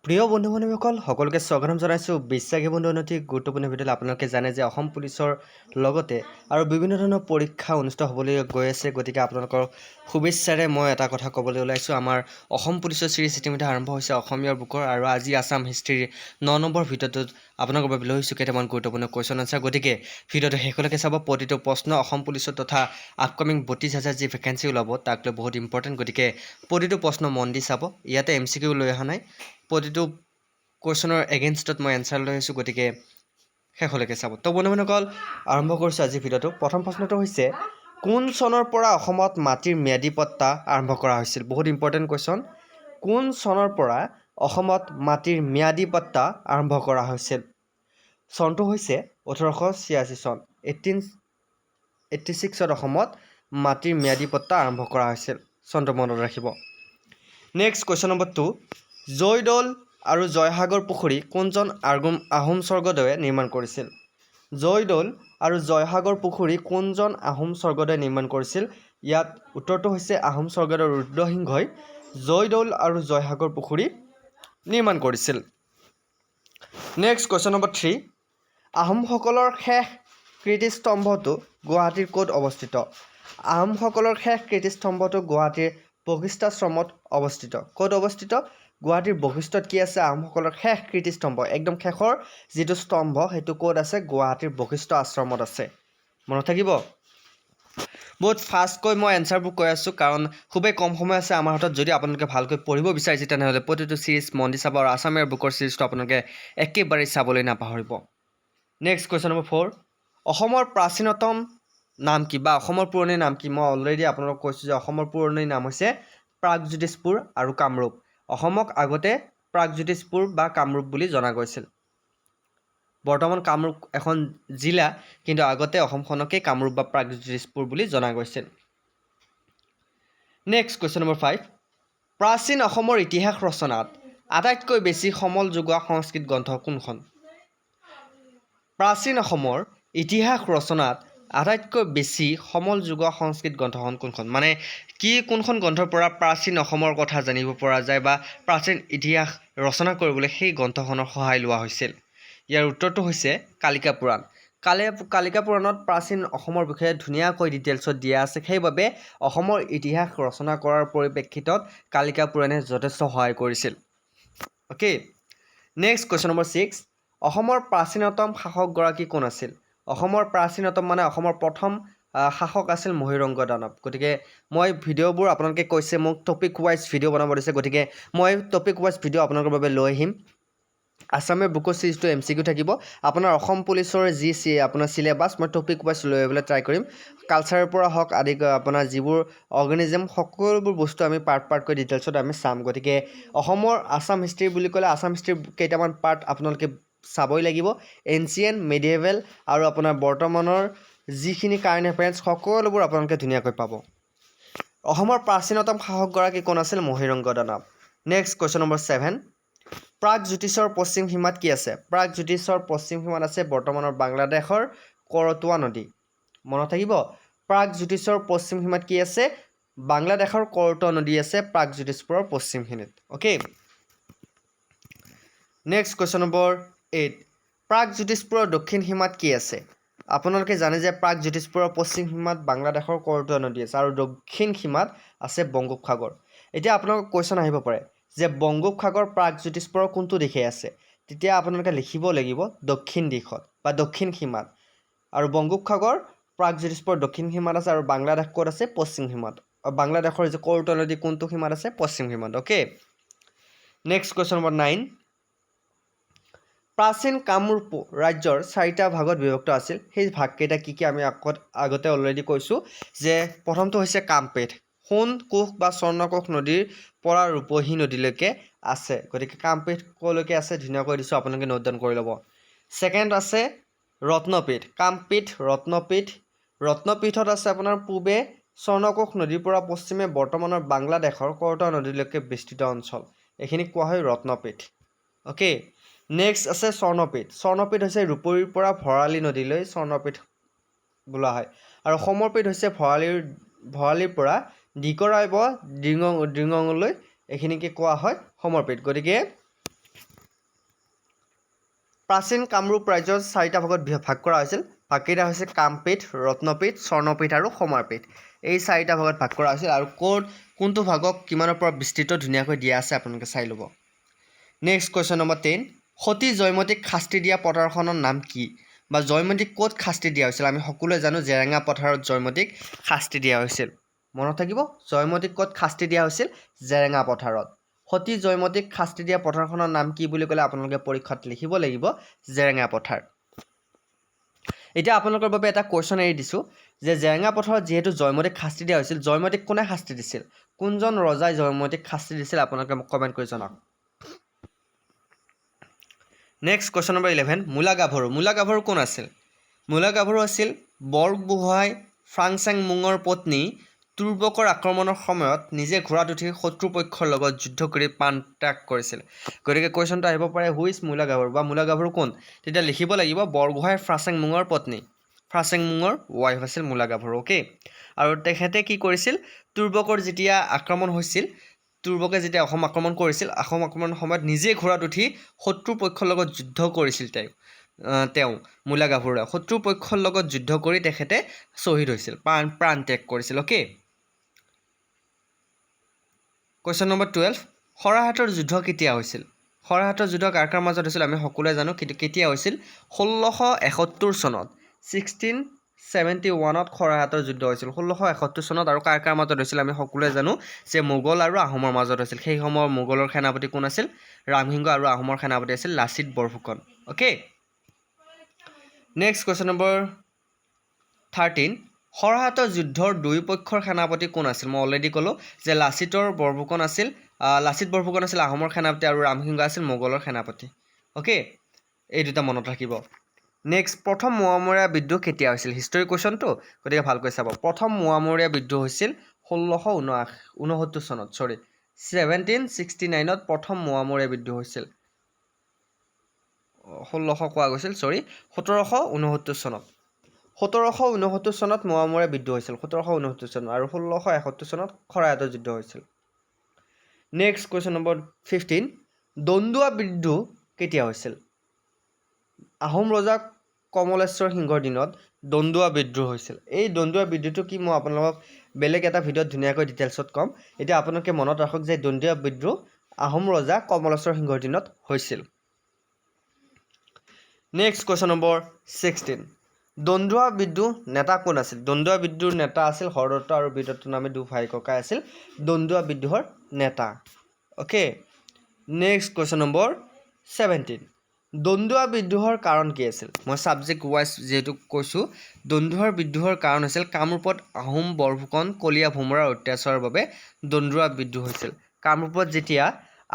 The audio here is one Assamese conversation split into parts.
প্ৰিয় বন্ধু বান্ধৱীসকল সকলোকে স্বাগতম জনাইছোঁ বিশ্বাখী বন্ধু অতি গুৰুত্বপূৰ্ণ ভিডিঅ'ত আপোনালোকে জানে যে অসম পুলিচৰ লগতে আৰু বিভিন্ন ধৰণৰ পৰীক্ষা অনুষ্ঠিত হ'বলৈ গৈ আছে গতিকে আপোনালোকৰ শুভেচ্ছাৰে মই এটা কথা ক'বলৈ ওলাইছোঁ আমাৰ অসম পুলিচৰ চিৰিজ ইতিমধ্যে আৰম্ভ হৈছে অসমীয়াৰ বুকৰ আৰু আজি আছাম হিষ্ট্ৰীৰ 9 নম্বৰ ভিডিঅ'টোত আপোনালোকৰ বাবে লৈ আহিছোঁ কেইটামান গুৰুত্বপূৰ্ণ কুৱেশ্যন আনচাৰ গতিকে ভিডিঅ'টো শেষলৈকে চাব প্ৰতিটো প্ৰশ্ন অসম পুলিচৰ তথা আপকামিং 32,000 যি ভেকেঞ্চি ওলাব তাক লৈ বহুত ইম্পৰ্টেণ্ট গতিকে প্ৰতিটো প্ৰশ্ন মন দি চাব ইয়াতে MCQ লৈ অহা নাই প্ৰতিটো কুৱেশ্যনৰ এগেইনষ্টত মই এনচাৰ লৈ আহিছোঁ গতিকে শেষলৈকে চাব তো বন্ধুসকল আৰম্ভ কৰিছোঁ আজি ভিডিঅ'টো প্ৰথম প্ৰশ্নটো হৈছে কোন চনৰ পৰা অসমত মাটিৰ ম্যাদী পট্টা আৰম্ভ কৰা হৈছিল বহুত ইম্পৰ্টেণ্ট কুৱেশ্যন কোন চনৰ পৰা অসমত মাটিৰ ম্যাদী পট্টা আৰম্ভ কৰা হৈছিল চনটো হৈছে 1886 চন 1886ত অসমত মাটিৰ ম্যাদী পট্টা আৰম্ভ কৰা হৈছিল চনটো মনত ৰাখিব নেক্সট কুৱেশ্যন নম্বৰ 2 জয়দৌল আৰু জয়সাগৰ পুখুৰী কোনজন আহোম স্বৰ্গদেৱে নিৰ্মাণ কৰিছিল জয়দৌল আৰু জয়সাগৰ পুখুৰী কোনজন আহোম স্বৰ্গদেৱে নিৰ্মাণ কৰিছিল ইয়াত উত্তৰটো হৈছে আহোম স্বৰ্গদেউ ৰুদ্ৰসিংহই জয়দৌল আৰু জয়সাগৰ পুখুৰী নিৰ্মাণ কৰিছিল নেক্সট কুৱেশ্যন নম্বৰ 3 আহোমসকলৰ শেষ কীৰ্তিস্তম্ভটো গুৱাহাটীৰ ক'ত অৱস্থিত আহোমসকলৰ শেষ কীৰ্তিস্তম্ভটো গুৱাহাটীৰ বশিষ্ঠাশ্ৰমত অৱস্থিত ক'ত অৱস্থিত গুৱাহাটীৰ বশিষ্ঠত কি আছে আহোমসকলৰ শেষ কীৰ্তিস্তম্ভ একদম শেষৰ যিটো স্তম্ভ সেইটো ক'ত আছে গুৱাহাটীৰ বশিষ্ঠ আশ্ৰমত আছে মনত থাকিব বহুত ফাষ্টকৈ মই এনচাৰবোৰ কৈ আছোঁ কাৰণ খুবেই কম সময় আছে আমাৰ হাতত যদি আপোনালোকে ভালকৈ পঢ়িব বিচাৰিছে তেনেহ'লে প্ৰতিটো চিৰিজ মন দি চাব আৰু আছামীয়া বুকৰ চিৰিজটো আপোনালোকে একেবাৰে চাবলৈ নাপাহৰিব নেক্সট কুৱেশ্যন নম্বৰ 4 অসমৰ প্ৰাচীনতম নাম কি বা অসমৰ পুৰণি নাম কি মই অলৰেডি আপোনালোকক কৈছোঁ যে অসমৰ পুৰণি নাম হৈছে প্ৰাগজ্যোতিষপুৰ আৰু কামৰূপ অসমক আগতে প্ৰাগজ্যোতিষপুৰ বা কামৰূপ বুলি জনা গৈছিল বৰ্তমান কামৰূপ এখন জিলা কিন্তু আগতে অসমখনকে কামৰূপ বা প্ৰাগজ্যোতিষপুৰ বুলি জনা গৈছিল নেক্সট কুৱেশ্যন নম্বৰ 5 প্ৰাচীন অসমৰ ইতিহাস ৰচনাত আটাইতকৈ বেছি সমল যোগোৱা সংস্কৃত গ্ৰন্থ কোনখন প্ৰাচীন অসমৰ ইতিহাস ৰচনাত আটাইতকৈ বেছি সমল যোগোৱা সংস্কৃত গ্ৰন্থখন কোনখন মানে কি কোনখন গ্ৰন্থৰ পৰা প্ৰাচীন অসমৰ কথা জানিব পৰা যায় বা প্ৰাচীন ইতিহাস ৰচনা কৰিবলৈ সেই গ্ৰন্থখনৰ সহায় লোৱা হৈছিল ইয়াৰ উত্তৰটো হৈছে কালিকা পুৰাণ কালিকা পুৰাণত প্ৰাচীন অসমৰ বিষয়ে ধুনীয়াকৈ ডিটেইলছত দিয়া আছে সেইবাবে অসমৰ ইতিহাস ৰচনা কৰাৰ পৰিপ্ৰেক্ষিতত কালিকা পুৰাণে যথেষ্ট সহায় কৰিছিল অ'কে নেক্সট কুৱেশ্যন নম্বৰ 6 অসমৰ প্ৰাচীনতম শাসকগৰাকী কোন আছিল অসমৰ প্ৰাচীনতম মানে অসমৰ প্ৰথম শাসক আছিল মহিৰংগ দানৱ গতিকে মই ভিডিঅ'বোৰ আপোনালোকে কৈছে মোক টপিক ৱাইজ ভিডিঅ' বনাব দিছে গতিকে মই টপিক ৱাইজ ভিডিঅ' আপোনালোকৰ বাবে লৈ আহিম আছামীয়া বুকৰ চিৰিজটো MCQ থাকিব আপোনাৰ অসম পুলিচৰ যি আপোনাৰ চিলেবাছ মই টপিক ৱাইজ লৈ আহিবলৈ ট্ৰাই কৰিম কালচাৰৰ পৰা হওক আদি আপোনাৰ যিবোৰ অৰ্গেনিজম সকলোবোৰ বস্তু আমি পাৰ্টকৈ ডিটেইলছত আমি চাম গতিকে অসমৰ আছাম হিষ্ট্ৰী বুলি ক'লে আছাম হিষ্ট্ৰীৰ কেইটামান পাৰ্ট আপোনালোকে চাবই লাগিব এনচিয়েণ্ট মেডিয়েভেল আৰু আপোনাৰ বৰ্তমানৰ যিখিনি কাৰেণ্ট এফেয়াৰ্ছ সকলোবোৰ আপোনালোকে ধুনীয়াকৈ পাব অসমৰ প্ৰাচীনতম শাসকগৰাকী কোন আছিল মহিৰংগ দানৱ নেক্সট কুৱেশ্যন নম্বৰ 7 প্ৰাগজ্যোতিষৰ পশ্চিম সীমাত কি আছে প্ৰাগজ্যোতিষৰ পশ্চিম সীমাত আছে বৰ্তমানৰ বাংলাদেশৰ কৰতোৱা নদী মনত থাকিব প্ৰাগজ্যোতিষৰ পশ্চিম সীমাত কি আছে বাংলাদেশৰ কৰতোৱা নদী আছে প্ৰাগজ্যোতিষপুৰৰ পশ্চিমখিনিত অ'কে নেক্সট কুৱেশ্যন নম্বৰ 8 প্ৰাগজ্যোতিষপুৰৰ দক্ষিণ সীমাত কি আছে আপোনালোকে জানে যে প্ৰাগজ্যোতিষপুৰৰ পশ্চিম সীমাত বাংলাদেশৰ কৰতোৱা নদী আছে আৰু দক্ষিণ সীমাত আছে বংগোপসাগৰ এতিয়া আপোনালোকৰ কুৱেশ্যন আহিব পাৰে যে বংগোপসাগৰ প্ৰাগজ্যোতিষপুৰৰ কোনটো দিশে আছে তেতিয়া আপোনালোকে লিখিব লাগিব দক্ষিণ দিশত বা দক্ষিণ সীমাত আৰু বংগোপসাগৰ প্ৰাগজ্যোতিষপুৰৰ দক্ষিণ সীমাত আছে আৰু বাংলাদেশ ক'ত আছে পশ্চিম সীমাত বাংলাদেশৰ যে কৰতোৱা নদী কোনটো সীমাত আছে পশ্চিম সীমাত অ'কে নেক্সট কুৱেশ্যন নম্বৰ 9 প্ৰাচীন কামৰূপ ৰাজ্যৰ 4টা ভাগত বিভক্ত আছিল সেই ভাগকেইটা কি আমি আগতে অলৰেডি কৈছোঁ যে প্ৰথমটো হৈছে কামপেঠ সোণ কোষ বা স্বৰ্ণকোষ নদীৰ পৰা ৰূপহী নদীলৈকে আছে গতিকে কামপেঠ ক'লৈকে আছে ধুনীয়াকৈ দিছোঁ আপোনালোকে নোট ডাউন কৰি ল'ব ছেকেণ্ড আছে ৰত্নপীঠ কামপীঠ ৰত্নপীঠত আছে আপোনাৰ পূবে স্বৰ্ণকোষ নদীৰ পৰা পশ্চিমে বৰ্তমানৰ বাংলাদেশৰ কৰতোৱা নদীলৈকে বিস্তৃত অঞ্চল এইখিনি কোৱা হয় ৰত্নপীঠ অ'কে নেক্সট আছে স্বৰ্ণপীঠ হৈছে ৰূপহীৰ পৰা ভৰালী নদীলৈ স্বৰ্ণপীঠ বোলা হয় আৰু সমৰপীঠ হৈছে ভৰালীৰ পৰা ডিকৰাই বা ডিঙঙলৈ এইখিনিকে কোৱা হয় সমৰপীঠ গতিকে প্ৰাচীন কামৰূপ ৰাজ্যৰ 4টা ভাগত ভাগ কৰা হৈছিল। ভাগকেইটা হৈছে কামপীঠ, ৰত্নপীঠ, স্বৰ্ণপীঠ আৰু সমাৰপীঠ। এই 4টা ভাগত ভাগ কৰা হৈছিল আৰু কোনটো ভাগক কিমানৰ পৰা বিস্তৃত ধুনীয়াকৈ দিয়া আছে আপোনালোকে চাই ল'ব। নেক্সট কুৱেশ্যন নম্বৰ 10, সতী জয়মতীক শাস্তি দিয়া পথাৰখনৰ নাম কি? বা জয়মতীক ক'ত শাস্তি দিয়া হৈছিল? আমি সকলোৱে জানো জেৰেঙা পথাৰত জয়মতীক শাস্তি দিয়া হৈছিল। মনত থাকিব, জয়মতীক ক'ত শাস্তি দিয়া হৈছিল? জেৰেঙা পথাৰত। সতী জয়মতীক শাস্তি দিয়া পথাৰখনৰ নাম কি বুলি ক'লে আপোনালোকে পৰীক্ষাত লিখিব লাগিব জেৰেঙা পথাৰ। এতিয়া আপোনালোকৰ বাবে এটা কুৱেশ্যন এৰি দিছোঁ যে জেৰেঙা পথাৰত যিহেতু জয়মতীক শাস্তি দিয়া হৈছিল, জয়মতীক কোনে শাস্তি দিছিল? কোনজন ৰজাই জয়মতীক শাস্তি দিছিল? আপোনালোকে মোক কমেণ্ট কৰি জনাওক। নেক্সট কুৱেশ্যন নম্বৰ 11, মূলা গাভৰু। মূলা গাভৰু কোন আছিল? মূলা গাভৰু আছিল বৰগোহাঁই ফ্ৰাংচেংমুঙৰ পত্নী। তুৰ্বকৰ আক্ৰমণৰ সময়ত নিজে ঘোঁৰাত উঠি শত্ৰুপক্ষৰ লগত যুদ্ধ কৰি প্ৰাণ ত্যাগ কৰিছিল। গতিকে কুৱেশ্যনটো আহিব পাৰে হু ইজ মূলা গাভৰু বা মূলা গাভৰু কোন? তেতিয়া লিখিব লাগিব বৰগোহাঁই ফ্ৰাংচেংমুঙৰ পত্নী। ফ্ৰাংচেংমুঙৰ ৱাইফ আছিল মূলা গাভৰু। অ'কে, আৰু তেখেতে কি কৰিছিল? তুৰ্বকৰ যেতিয়া আক্ৰমণ হৈছিল, তুৰ্বকে যেতিয়া অসম আক্ৰমণ কৰিছিল, অসম আক্ৰমণৰ সময়ত নিজে ঘোঁৰাত উঠি শত্ৰুপক্ষৰ লগত যুদ্ধ কৰিছিল। তেওঁ মূলা গাভৰুৱে শত্ৰুপক্ষৰ লগত যুদ্ধ কৰি তেখেতে শ্বহীদ হৈছিল, প্ৰাণ ত্যাগ কৰিছিল। অ'কে, কুৱেশ্যন নম্বৰ 12, শৰাইঘাটৰ যুদ্ধ কেতিয়া হৈছিল? শৰাইঘাটৰ যুদ্ধ কাৰ কাৰ মাজত হৈছিল আমি সকলোৱে জানো, কিন্তু কেতিয়া হৈছিল? 1671 চনত। 1671ত শৰাইঘাটৰ যুদ্ধ হৈছিল। 1671 চনত আৰু কাৰ কাৰ মাজত হৈছিল আমি সকলোৱে জানো যে মোগল আৰু আহোমৰ মাজত হৈছিল। সেই সময়ৰ মোগলৰ সেনাপতি কোন আছিল? ৰামসিংহ, আৰু আহোমৰ সেনাপতি আছিল Lachit Borphukan. Okay, next question number 13, শৰাইঘাটৰ যুদ্ধৰ দুই পক্ষৰ সেনাপতি কোন আছিল? মই অলৰেডি ক'লোঁ যে লাচিত বৰফুকন আছিল আহোমৰ সেনাপতি আৰু ৰামসিংহ আছিল মোগলৰ সেনাপতি। অ'কে, এই দুটা মনত ৰাখিব। নেক্সট, প্ৰথম মোৱামৰীয়া বিদ্ৰোহ কেতিয়া হৈছিল? হিষ্টৰী কুৱেশ্যনটো, গতিকে ভালকৈ চাব। প্ৰথম মোৱামৰীয়া বিদ্ৰোহ হৈছিল 1669 চনত। 1769ত প্ৰথম মোৱামৰীয়া বিদ্ৰোহ হৈছিল। 1769 চনত। 1769 চনত মোৱামৰীয়া বিদ্ৰোহ হৈছিল। 1769 চনত আৰু 1671 চনত শৰাইঘাটৰ যুদ্ধ হৈছিল। নেক্সট কুৱেশ্যন নম্বৰ 15, দন্দুৱা বিদ্ৰোহ কেতিয়া হৈছিল? আহোম ৰজা কমলেশ্বৰ সিংহৰ দিনত দন্দুৱা বিদ্ৰোহ হৈছিল। এই দন্দুৱা বিদ্ৰোহটো কি মই আপোনালোকক বেলেগ এটা ভিডিঅ'ত ধুনীয়াকৈ ডিটেইলছত ক'ম। এতিয়া আপোনালোকে মনত ৰাখক যে দন্দুৱা বিদ্ৰোহ আহোম ৰজা কমলেশ্বৰ সিংহৰ দিনত হৈছিল। নেক্সট কুৱেশ্যন নম্বৰ 16, দন্দুৱা বিদ্ৰোহ নেতা কোন আছিল? দন্দুৱা বিদ্ৰোহৰ নেতা আছিল হৰদত্ত আৰু বীৰদত্ত নামে দুই ভাই ককাই আছিল দন্দুৱা বিদ্ৰোহৰ নেতা। Okay, next question number 17, Dandua বিদ্ৰোহৰ কাৰণ কি আছিল? মই ছাবজেক্ট ৱাইজ যিহেতু কৈছোঁ, দন্দুৱা বিদ্ৰোহৰ কাৰণ হৈছিল কামৰূপত আহোম বৰফুকন কলীয়া ভোমোৰাৰ অত্যাচাৰৰ বাবে দন্দুৱা বিদ্ৰোহ হৈছিল। কামৰূপত যেতিয়া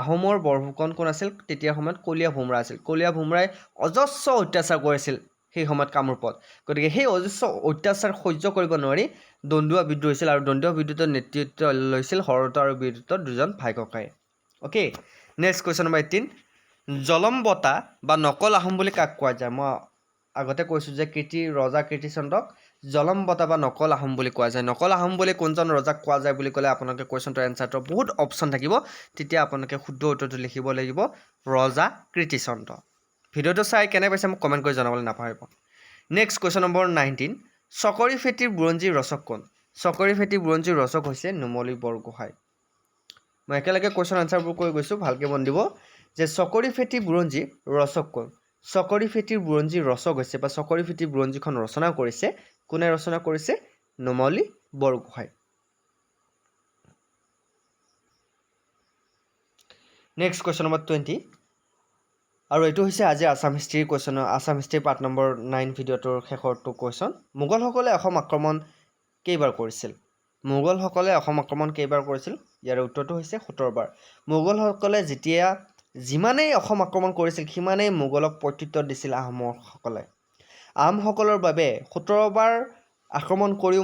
আহোমৰ বৰফুকন কোন আছিল? তেতিয়াৰ সময়ত কলীয়া ভোমোৰা আছিল। কলীয়া ভোমোৰাই অজস্ৰ অত্যাচাৰ কৰিছিল সেই সময়ত কামৰূপত। গতিকে সেই অজস্ৰ অত্যাচাৰ সহ্য কৰিব নোৱাৰি দন্দুৱা বিদ্ৰোহ হৈছিল, আৰু দন্দুৱা বিদ্ৰোহৰ নেতৃত্ব লৈছিল হৰদত্ত আৰু বীৰদত্ত দুজন ভাই ককাই। অ'কে, নেক্সট কুৱেশ্যন নম্বৰ 18, জলম বঁটা বা নকল আহোম বুলি কাক কোৱা যায়? মই আগতে কৈছোঁ যে ৰজা কীৰ্তিচন্দ্ৰক জলম বঁটা বা নকল আহোম বুলি কোৱা যায়। নকল আহোম বুলি কোনজন ৰজাক কোৱা যায় বুলি ক'লে আপোনালোকে কুৱেশ্যনটোৰ এনচাৰটো বহুত অপশ্যন থাকিব, তেতিয়া আপোনালোকে শুদ্ধ উত্তৰটো লিখিব লাগিব ৰজা কীৰ্তিচন্দ্ৰ। ভিডিঅ'টো চাই কেনে পাইছে মোক কমেণ্ট কৰি জনাবলৈ নাপাহৰিব। নেক্সট কুৱেশ্যন নম্বৰ 19, চকৰি ফেটিৰ বুৰঞ্জীৰ ৰচক কোন? চকৰি ফেটিৰ বুৰঞ্জীৰ ৰচক হৈছে নুমলী বৰগোহাঁই। মই একেলগে কুৱেশ্যন আনচাৰবোৰ কৈ গৈছোঁ, ভালকৈ মন দিব যে চকৰি ফেটিৰ বুৰঞ্জীৰ ৰচক কোন? চকৰি ফেটিৰ বুৰঞ্জীৰ ৰচক হৈছে বা চকৰি ফেটিৰ বুৰঞ্জীখন ৰচনা কৰিছে কোনে ৰচনা কৰিছে? Numali Borgohain. Next question number 20, আৰু এইটো হৈছে আজি আছাম হিষ্ট্ৰীৰ কুৱেশ্যন, আছাম হিষ্ট্ৰীৰ পাৰ্ট নম্বৰ 9 ভিডিঅ'টোৰ শেষৰটো কুৱেশ্যন। মোগলসকলে অসম আক্ৰমণ কেইবাৰ কৰিছিল? মোগলসকলে অসম আক্ৰমণ কেইবাৰ কৰিছিল? ইয়াৰ উত্তৰটো হৈছে 17 বাৰ। মোগলসকলে যিমানেই অসম আক্ৰমণ কৰিছিল সিমানেই মোগলক প্ৰত্যুত্তৰ দিছিল আহোমসকলে। আহোমসকলৰ বাবে 17 বাৰ আক্ৰমণ কৰিও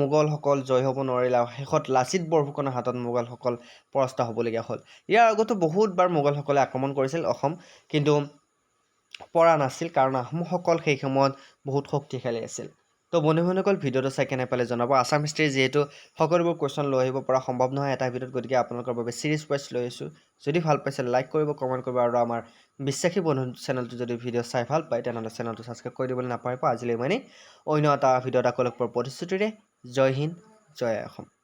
মোগলসকল জয় হ'ব নোৱাৰিলে, আৰু শেষত লাচিত বৰফুকনৰ হাতত মোগলসকল পৰাস্ত হ'বলগীয়া হ'ল। ইয়াৰ আগতো বহুতবাৰ মোগলসকলে আক্ৰমণ কৰিছিল অসম, কিন্তু পৰা নাছিল, কাৰণ আহোমসকল সেই সময়ত বহুত শক্তিশালী আছিল। তো বন্ধুসকল ভিডিঅ'টো চাই কেনে পালে জনাব আছাম হিষ্ট্ৰী যিহেতু সকলোবোৰ কুৱেশ্যন লৈ আহিব পৰা সম্ভৱ নহয় এটা ভিডিঅ'ত গতিকে আপোনালোকৰ বাবে চিৰিজ ৱাইজ লৈ আহিছোঁ যদি ভাল পাইছে লাইক কৰিব কমেণ্ট কৰিব আৰু আমাৰ বিশ্বাসী বন্ধু চেনেলটো যদি ভিডিঅ' চাই ভাল পায় তেনেহ'লে চেনেলটো ছাবস্ক্ৰাইব কৰি দিবলৈ নাপাহৰিব আজিলৈ ইমানেই অন্য এটা ভিডিঅ'ত আকৌ লগ পোৱাৰ প্ৰতিশ্ৰুতিৰে জয় হিন্দ জয় অসম